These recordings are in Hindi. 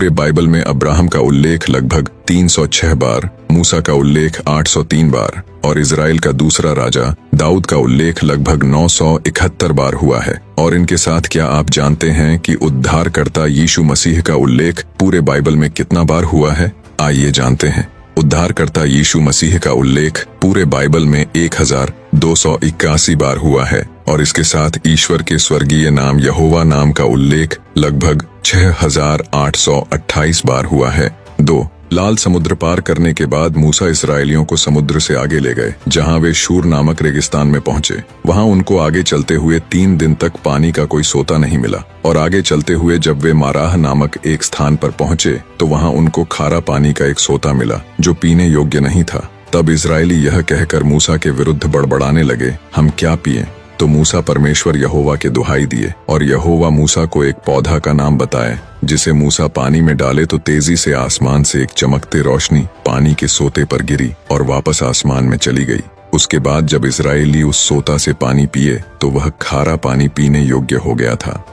पूरे बाइबल में अब्राहम का उल्लेख लगभग 306 बार, मूसा का उल्लेख 803 बार और इजराइल का दूसरा राजा दाऊद का उल्लेख लगभग 971 बार हुआ है। और इनके साथ क्या आप जानते हैं कि उद्धारकर्ता यीशु मसीह का उल्लेख पूरे बाइबल में कितना बार हुआ है? आइए जानते हैं। उद्धारकर्ता यीशु मसीह का उल्लेख पूरे बाइबल में 1281 बार हुआ है और इसके साथ ईश्वर के स्वर्गीय नाम यहोवा नाम का उल्लेख लगभग 6828 बार हुआ है। 2. लाल समुद्र पार करने के बाद मूसा इसराइलियों को समुद्र से आगे ले गए, जहां वे शूर नामक रेगिस्तान में पहुंचे। वहां उनको आगे चलते हुए 3 दिन तक पानी का कोई सोता नहीं मिला और आगे चलते हुए जब वे माराह नामक एक स्थान पर पहुंचे तो वहां उनको खारा पानी का एक सोता मिला जो पीने योग्य नहीं था। तब इजरायली यह कहकर मूसा के विरुद्ध बड़बड़ाने लगे, हम क्या पिएं? तो मूसा परमेश्वर यहोवा के दुहाई दिए और यहोवा मूसा को एक पौधा का नाम बताए, जिसे मूसा पानी में डाले तो तेजी से आसमान से एक चमकती रोशनी पानी के सोते पर गिरी और वापस आसमान में चली गई। उसके बाद जब इजरायली उस सोता से पानी पिए तो वह खारा पानी पीने योग्य हो गया था।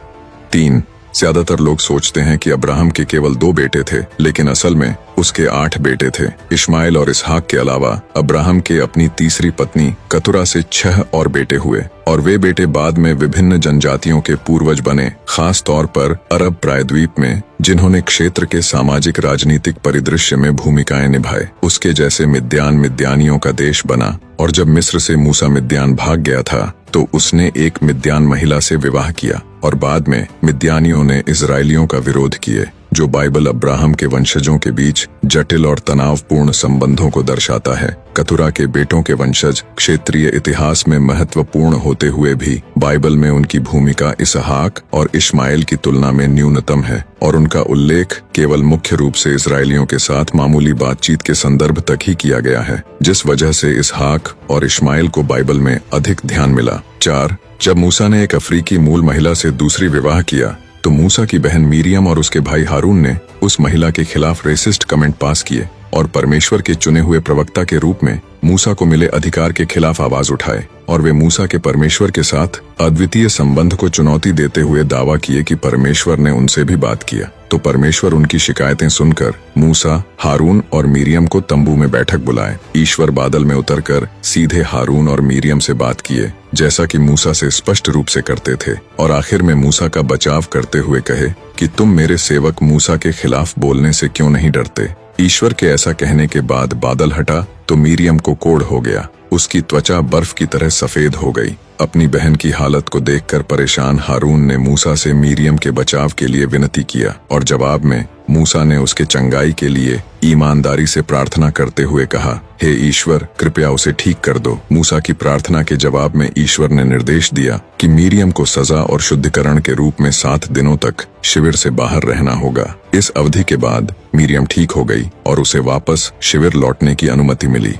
3. ज्यादातर लोग सोचते हैं कि अब्राहम के केवल 2 बेटे थे, लेकिन असल में उसके 8 बेटे थे। इश्माइल और इसहाक के अलावा अब्राहम के अपनी तीसरी पत्नी कतुरा से 6 और बेटे हुए और वे बेटे बाद में विभिन्न जनजातियों के पूर्वज बने, खास तौर पर अरब प्रायद्वीप में, जिन्होंने क्षेत्र के सामाजिक राजनीतिक परिदृश्य में भूमिकाएं निभाए। उसके जैसे मिद्यान मिद्यानियों का देश बना और जब मिस्र से मूसा मिद्यान भाग गया था तो उसने एक मिद्यान महिला से विवाह किया और बाद में मिद्यानियों ने इजरायलियों का विरोध किए, जो बाइबल अब्राहम के वंशजों के बीच जटिल और तनावपूर्ण संबंधों को दर्शाता है। कतुरा के बेटों के वंशज क्षेत्रीय इतिहास में महत्वपूर्ण होते हुए भी बाइबल में उनकी भूमिका इसहाक और इश्माइल की तुलना में न्यूनतम है और उनका उल्लेख केवल मुख्य रूप से इजरायलियों के साथ मामूली बातचीत के संदर्भ तक ही किया गया है, जिस वजह से इसहाक और इश्माइल को बाइबल में अधिक ध्यान मिला। 4. जब मूसा ने एक अफ्रीकी मूल महिला से दूसरी विवाह किया तो मूसा की बहन मीरियम और उसके भाई हारून ने उस महिला के खिलाफ रेसिस्ट कमेंट पास किए और परमेश्वर के चुने हुए प्रवक्ता के रूप में मूसा को मिले अधिकार के खिलाफ आवाज उठाए और वे मूसा के परमेश्वर के साथ अद्वितीय संबंध को चुनौती देते हुए दावा किए कि परमेश्वर ने उनसे भी बात किया। तो परमेश्वर उनकी शिकायतें सुनकर मूसा, हारून और मीरियम को तंबू में बैठक बुलाए। ईश्वर बादल में उतरकर सीधे हारून और मीरियम से बात किए, जैसा कि मूसा से स्पष्ट रूप से करते थे, और आखिर में मूसा का बचाव करते हुए कहे कि तुम मेरे सेवक मूसा के खिलाफ बोलने से क्यों नहीं डरते। ईश्वर के ऐसा कहने के बाद बादल हटा तो मीरियम को कोढ़ हो गया। उसकी त्वचा बर्फ की तरह सफेद हो गई। अपनी बहन की हालत को देखकर परेशान हारून ने मूसा से मीरियम के बचाव के लिए विनती किया और जवाब में मूसा ने उसके चंगाई के लिए ईमानदारी से प्रार्थना करते हुए कहा, हे ईश्वर, कृपया उसे ठीक कर दो। मूसा की प्रार्थना के जवाब में ईश्वर ने निर्देश दिया कि मीरियम को सजा और शुद्धिकरण के रूप में 7 दिनों तक शिविर से बाहर रहना होगा। इस अवधि के बाद मीरियम ठीक हो गई और उसे वापस शिविर लौटने की अनुमति मिली।